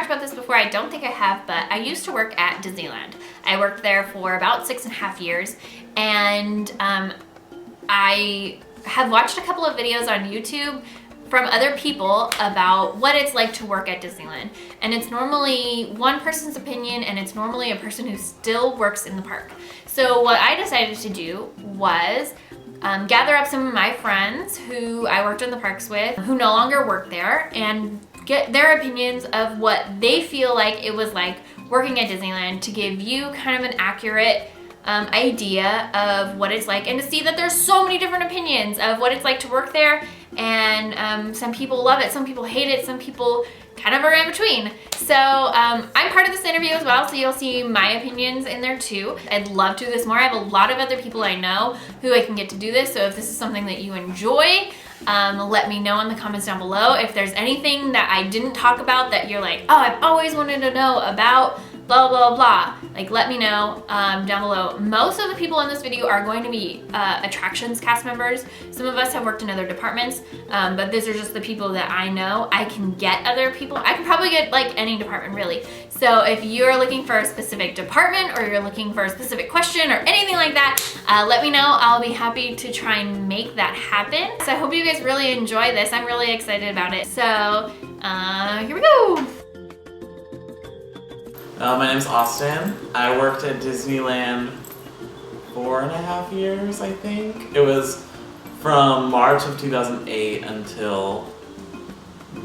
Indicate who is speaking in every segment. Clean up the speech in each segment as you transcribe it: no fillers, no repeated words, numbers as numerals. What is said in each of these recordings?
Speaker 1: about this before, I don't think I have, but I used to work at Disneyland. I worked there for about 6.5 years, and I have watched a couple of videos on YouTube from other people about what it's like to work at Disneyland. And it's normally one person's opinion, and it's normally a person who still works in the park. So what I decided to do was gather up some of my friends who I worked in the parks with, who no longer work there, and get their opinions of what they feel like it was like working at Disneyland, to give you kind of an accurate idea of what it's like, and to see that there's so many different opinions of what it's like to work there. And some people love it, some people hate it, some people kind of are in between. So I'm part of this interview as well, so you'll see my opinions in there too. I'd love to do this more. I have a lot of other people I know who I can get to do this, so if this is something that you enjoy, let me know in the comments down below. If there's anything that I didn't talk about that you're like, oh, I've always wanted to know about blah, blah, blah, like let me know down below. Most of the people in this video are going to be attractions cast members. Some of us have worked in other departments, but these are just the people that I know. I can get other people. I can probably get like any department really. So if you're looking for a specific department, or you're looking for a specific question or anything like that, let me know. I'll be happy to try and make that happen. So I hope you guys really enjoy this. I'm really excited about it. So here we go.
Speaker 2: My name's Austin. I worked at Disneyland 4.5 years, I think. It was from March of 2008 until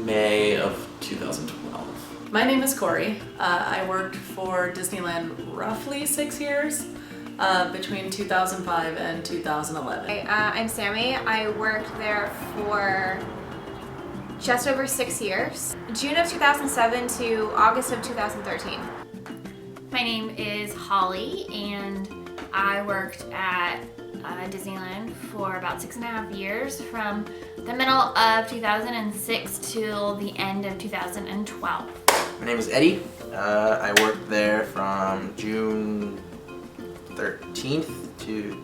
Speaker 2: May of 2012.
Speaker 3: My name is Corey. I worked for Disneyland roughly 6 years, between 2005 and 2011.
Speaker 4: I'm Sammy. I worked there for just over 6 years, June of 2007 to August of 2013.
Speaker 1: My name is Holly, and I worked at Disneyland for about 6.5 years, from the middle of 2006 till the end of 2012.
Speaker 5: My name is Eddie. I worked there from June 13th to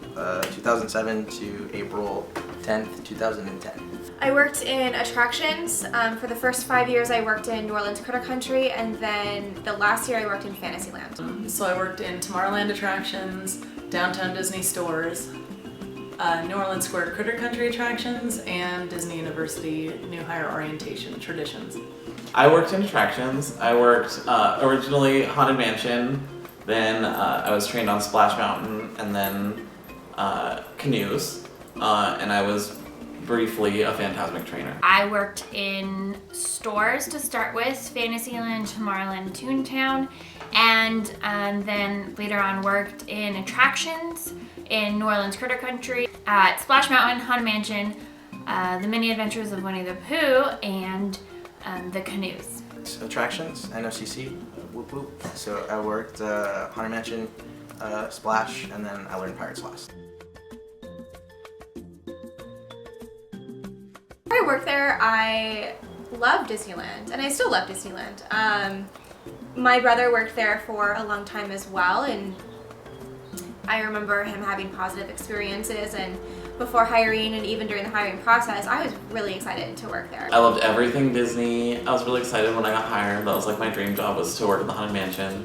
Speaker 5: 2007 to April 10th, 2010.
Speaker 4: I worked in attractions. For the first 5 years I worked in New Orleans Critter Country, and then the last year I worked in Fantasyland.
Speaker 3: So I worked in Tomorrowland attractions, Downtown Disney stores, New Orleans Square Critter Country attractions, and Disney University New Hire Orientation Traditions.
Speaker 2: I worked in attractions. I worked originally Haunted Mansion, then I was trained on Splash Mountain, and then canoes, and I was briefly a Phantasmic trainer.
Speaker 1: I worked in stores to start with, Fantasyland, Tomorrowland, Toontown, and then later on worked in attractions in New Orleans Critter Country, at Splash Mountain, Haunted Mansion, The Mini Adventures of Winnie the Pooh, and the canoes.
Speaker 5: Attractions, NOCC, whoop whoop. So I worked Haunted Mansion, Splash, and then I learned Pirates Lost.
Speaker 4: Before I worked there, I loved Disneyland, and I still love Disneyland. My brother worked there for a long time as well, and I remember him having positive experiences, and before hiring and even during the hiring process, I was really excited to work there.
Speaker 2: I loved everything Disney. I was really excited when I got hired. That was like my dream job, was to work at the Haunted Mansion.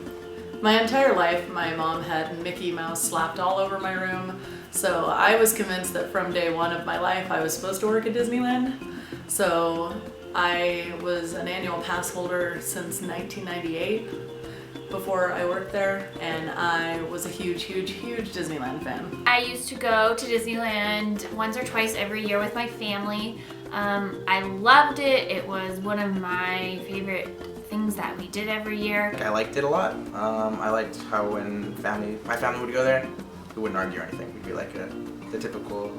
Speaker 3: My entire life, my mom had Mickey Mouse slapped all over my room, so I was convinced that from day one of my life I was supposed to work at Disneyland. So I was an annual pass holder since 1998 before I worked there, and I was a huge, huge, huge Disneyland fan.
Speaker 1: I used to go to Disneyland once or twice every year with my family. I loved it. It was one of my favorite things that we did every year.
Speaker 5: I liked it a lot. I liked how when my family would go there, we wouldn't argue or anything. We'd be like the typical,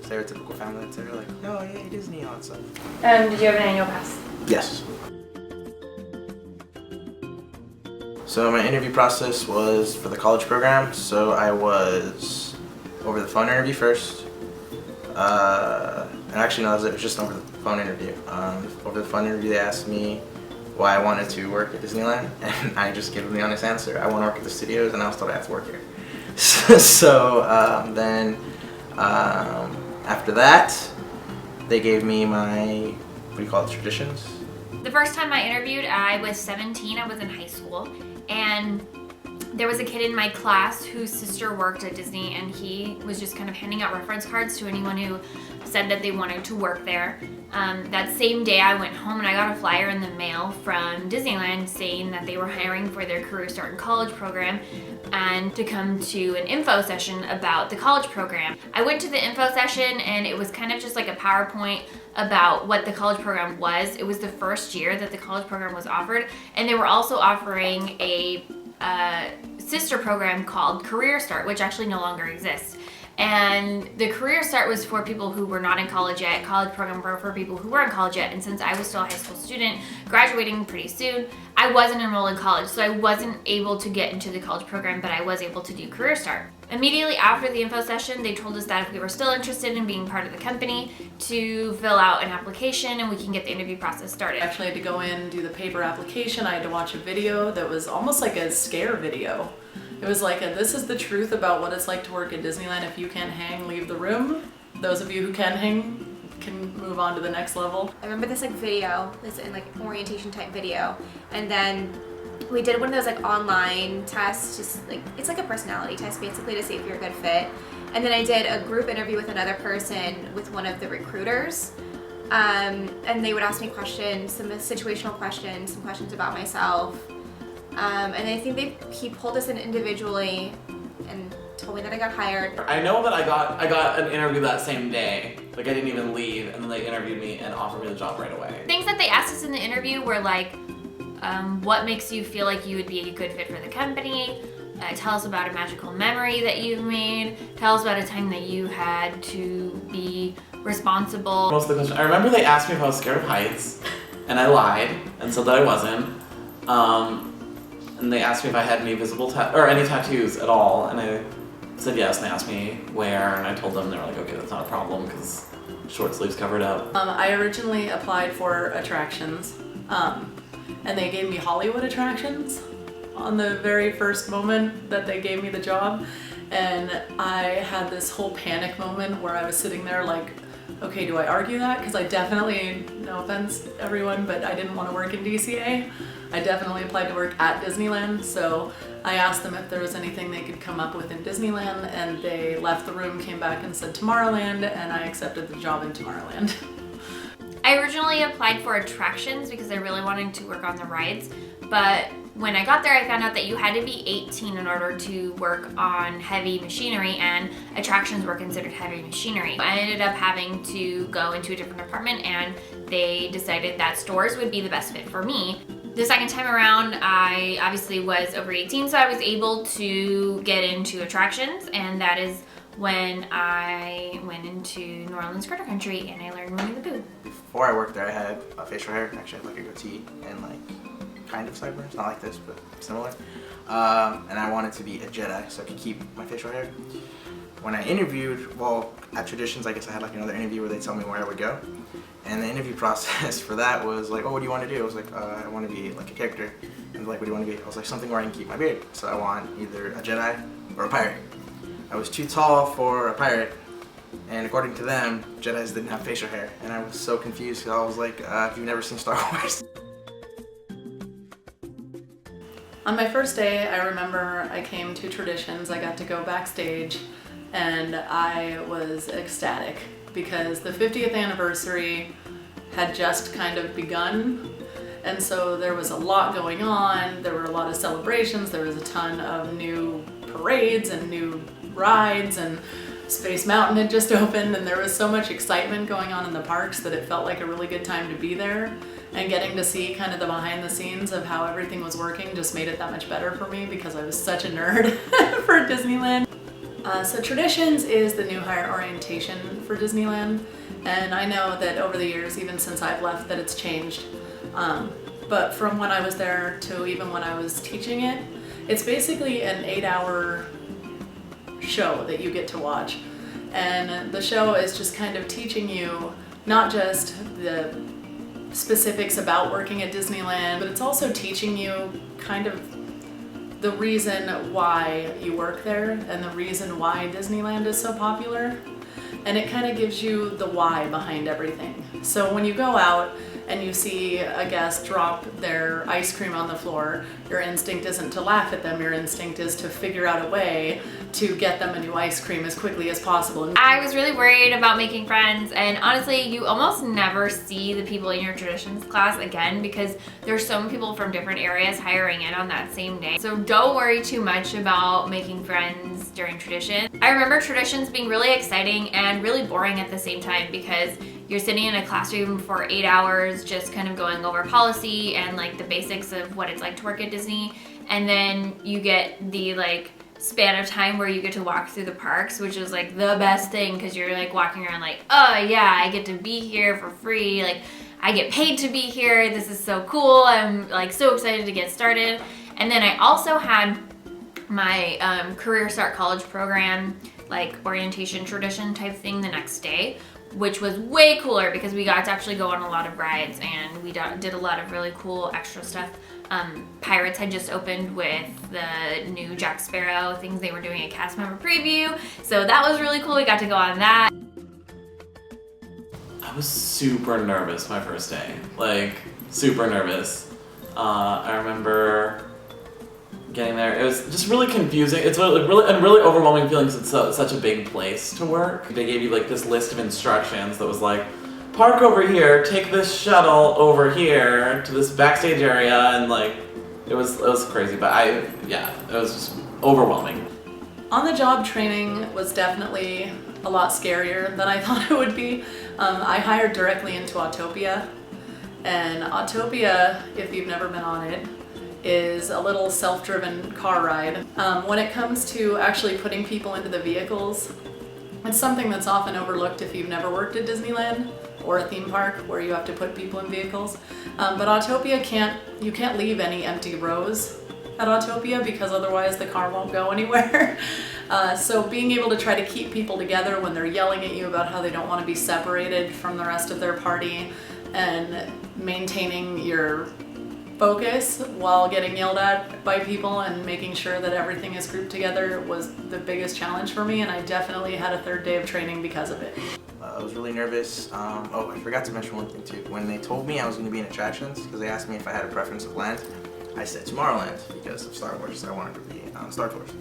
Speaker 5: stereotypical family that's there, like, oh yeah, Disney, all that stuff.
Speaker 4: Did you have an annual pass?
Speaker 5: Yes. So my interview process was for the college program. So I was over the phone interview first. And actually no, it was just over the phone interview. Over the phone interview they asked me why I wanted to work at Disneyland, and I just gave them the honest answer. I want to work at the studios, and I was told I have to work here. Then after that, they gave me my, what do you call it, traditions?
Speaker 1: The first time I interviewed, I was 17, I was in high school, and there was a kid in my class whose sister worked at Disney, and he was just kind of handing out reference cards to anyone who said that they wanted to work there. That same day I went home and I got a flyer in the mail from Disneyland saying that they were hiring for their Career Start in College program and to come to an info session about the college program. I went to the info session and it was kind of just like a PowerPoint about what the college program was. It was the first year that the college program was offered, and they were also offering a sister program called Career Start, which actually no longer exists. And the Career Start was for people who were not in college yet. College program were for people who were in college yet. And since I was still a high school student, graduating pretty soon, I wasn't enrolled in college. So I wasn't able to get into the college program, but I was able to do Career Start. Immediately after the info session, they told us that if we were still interested in being part of the company, to fill out an application and we can get the interview process started.
Speaker 3: I actually had to go in, do the paper application. I had to watch a video that was almost like a scare video. It was like this is the truth about what it's like to work at Disneyland. If you can't hang, leave the room. Those of you who can hang can move on to the next level.
Speaker 4: I remember this like video, this in like orientation type video, and then we did one of those like online tests, just like it's like a personality test basically to see if you're a good fit. And then I did a group interview with another person, with one of the recruiters, and they would ask me questions, some situational questions, some questions about myself. And I think he pulled us in individually and told me that I got hired.
Speaker 2: I know that I got an interview that same day. Like I didn't even leave, and then they interviewed me and offered me the job right away.
Speaker 1: Things that they asked us in the interview were like, what makes you feel like you would be a good fit for the company? Tell us about a magical memory that you've made. Tell us about a time that you had to be responsible.
Speaker 2: Most of the questions, I remember they asked me if I was scared of heights, and I lied and said that I wasn't. And they asked me if I had any any tattoos at all, and I said yes, and they asked me where, and I told them. They were like, okay, that's not a problem because short sleeves covered up.
Speaker 3: I originally applied for attractions, and they gave me Hollywood attractions on the very first moment that they gave me the job, and I had this whole panic moment where I was sitting there like, okay, do I argue that? Because I definitely, no offense everyone, but I didn't want to work in DCA. I definitely applied to work at Disneyland, so I asked them if there was anything they could come up with in Disneyland, and they left the room, came back and said Tomorrowland, and I accepted the job in Tomorrowland.
Speaker 1: I originally applied for attractions because I really wanted to work on the rides, but when I got there I found out that you had to be 18 in order to work on heavy machinery, and attractions were considered heavy machinery. I ended up having to go into a different department, and they decided that stores would be the best fit for me. The second time around, I obviously was over 18, so I was able to get into attractions, and that is when I went into New Orleans Critter Country and I learned Winnie the Pooh.
Speaker 5: Before I worked there, I had facial hair. Actually, I had like a goatee and like kind of sideburns, not like this, but similar. And I wanted to be a Jedi, so I could keep my facial hair. When I interviewed, well, at Traditions, I guess I had like another interview where they tell me where I would go. And the interview process for that was like, oh, what do you want to do? I was like, I want to be like a character. And like, what do you want to be? I was like, something where I can keep my beard. So I want either a Jedi or a pirate. I was too tall for a pirate, and according to them, Jedis didn't have facial hair. And I was so confused because I was like, if you've never seen Star Wars.
Speaker 3: On my first day, I remember I came to Traditions, I got to go backstage, and I was ecstatic because the 50th anniversary had just kind of begun, and so there was a lot going on. There were a lot of celebrations, there was a ton of new parades and new rides, and Space Mountain had just opened, and there was so much excitement going on in the parks that it felt like a really good time to be there. And getting to see kind of the behind the scenes of how everything was working just made it that much better for me because I was such a nerd for Disneyland. So Traditions is the new hire orientation for Disneyland, and I know that over the years, even since I've left, that it's changed. But from when I was there to even when I was teaching it, it's basically an 8-hour show that you get to watch. And the show is just kind of teaching you not just the specifics about working at Disneyland, but it's also teaching you kind of the reason why you work there and the reason why Disneyland is so popular. And it kind of gives you the why behind everything. So when you go out and you see a guest drop their ice cream on the floor, your instinct isn't to laugh at them, your instinct is to figure out a way to get them a new ice cream as quickly as possible.
Speaker 1: I was really worried about making friends, and honestly, you almost never see the people in your traditions class again because there's so many people from different areas hiring in on that same day. So don't worry too much about making friends during tradition. I remember traditions being really exciting and really boring at the same time because you're sitting in a classroom for 8 hours just kind of going over policy and like the basics of what it's like to work at Disney, and then you get the like span of time where you get to walk through the parks, which is like the best thing because you're like walking around like, oh yeah, I get to be here for free, like I get paid to be here, this is so cool, I'm like so excited to get started. And then I also had my Career Start College program, like orientation tradition type thing the next day, which was way cooler because we got to actually go on a lot of rides and we did a lot of really cool extra stuff. Pirates had just opened with the new Jack Sparrow things. They were doing a cast member preview, so that was really cool. We got to go on that.
Speaker 2: I was super nervous my first day, like super nervous. I remember getting there. It was just really confusing. It's really overwhelming feeling because it's such a big place to work. They gave you like this list of instructions that was like, park over here, take this shuttle over here to this backstage area, and like it was crazy. But it was just overwhelming.
Speaker 3: On the job training was definitely a lot scarier than I thought it would be. I hired directly into Autopia, and Autopia, if you've never been on it, is a little self-driven car ride. When it comes to actually putting people into the vehicles, it's something that's often overlooked if you've never worked at Disneyland or a theme park where you have to put people in vehicles. But Autopia you can't leave any empty rows at Autopia because otherwise the car won't go anywhere. So being able to try to keep people together when they're yelling at you about how they don't want to be separated from the rest of their party and maintaining your focus while getting yelled at by people and making sure that everything is grouped together was the biggest challenge for me, and I definitely had a third day of training because of it.
Speaker 5: I was really nervous. Oh, I forgot to mention one thing too. When they told me I was going to be in attractions, because they asked me if I had a preference of land, I said Tomorrowland because of Star Wars. I wanted to be on Star Tours.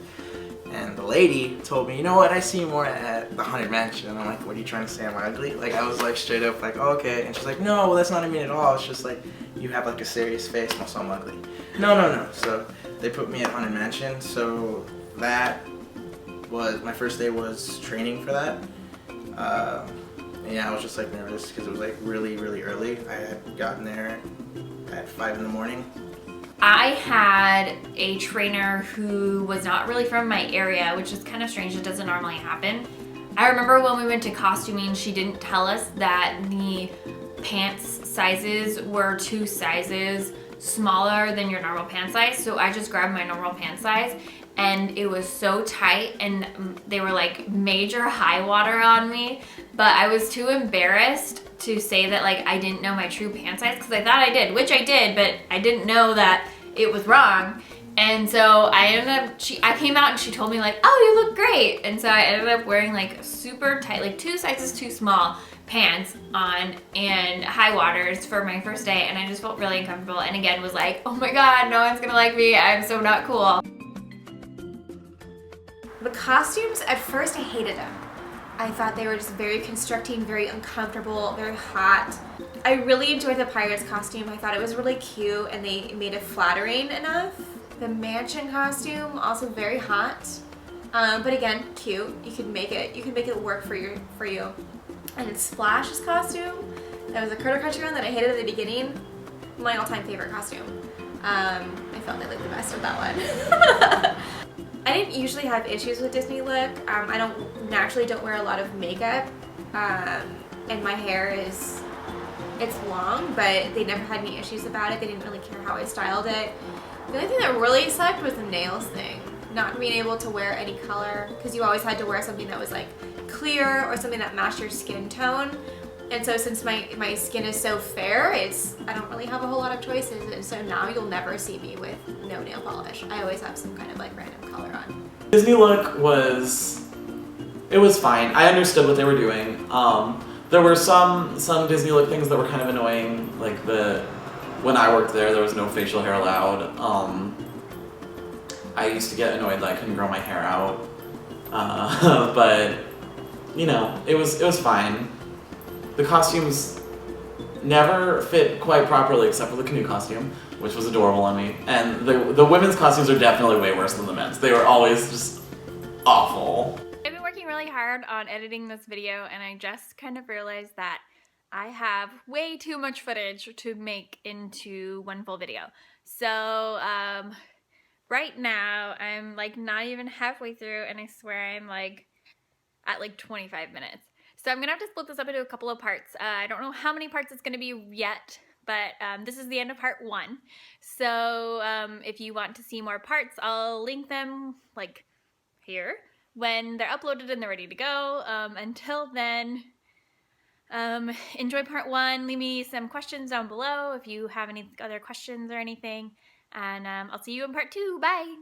Speaker 5: And the lady told me, you know what, I see you more at the Haunted Mansion. And I'm like, what are you trying to say, am I ugly? Like, I was like straight up like, oh, okay. And she's like, no, well, that's not what I mean at all. It's just like, you have like a serious face, so I'm ugly. No. So they put me at Haunted Mansion. So that was, my first day was training for that. Yeah, I was just like nervous because it was like really, really early. I had gotten there at 5 in the morning.
Speaker 1: I had a trainer who was not really from my area, which is kind of strange. It doesn't normally happen. I remember when we went to costuming, she didn't tell us that the pants sizes were 2 sizes smaller than your normal pant size. So I just grabbed my normal pant size and it was so tight and they were like major high water on me. But I was too embarrassed to say that like I didn't know my true pant size because I thought I did, which I did, but I didn't know that it was wrong. And so I came out and she told me like, oh, you look great. And so I ended up wearing like super tight, like 2 sizes too small pants on and high waters for my first day. And I just felt really uncomfortable. And again was like, oh my God, no one's gonna like me. I'm so not cool.
Speaker 4: The costumes, at first I hated them. I thought they were just very constricting, very uncomfortable, very hot. I really enjoyed the Pirates costume. I thought it was really cute and they made it flattering enough. The mansion costume, also very hot, but again, cute. You can make it work for you. And Splash's costume, that was a Critter Country one that I hated at the beginning. My all-time favorite costume. I felt I liked the best of that one. I didn't usually have issues with Disney look. I don't wear a lot of makeup, and my hair it's long, but they never had any issues about it. They didn't really care how I styled it. The only thing that really sucked was the nails thing. Not being able to wear any color, because you always had to wear something that was like clear or something that matched your skin tone. And so since my skin is so fair, I don't really have a whole lot of choices, and so now you'll never see me with no nail polish. I always have some kind of like random color on.
Speaker 2: Disney look was fine. I understood what they were doing. There were some Disney look things that were kind of annoying, like when I worked there was no facial hair allowed. I used to get annoyed that I couldn't grow my hair out, but you know, it was fine. The costumes never fit quite properly except for the canoe costume, which was adorable on me. And the women's costumes are definitely way worse than the men's. They were always just awful.
Speaker 1: I've been working really hard on editing this video, and I just kind of realized that I have way too much footage to make into one full video. So right now I'm like not even halfway through, and I swear I'm like at like 25 minutes. So I'm gonna have to split this up into a couple of parts. I don't know how many parts it's gonna be yet, but this is the end of part 1. So if you want to see more parts, I'll link them like here when they're uploaded and they're ready to go. Until then, enjoy part 1. Leave me some questions down below if you have any other questions or anything. And I'll see you in part 2. Bye!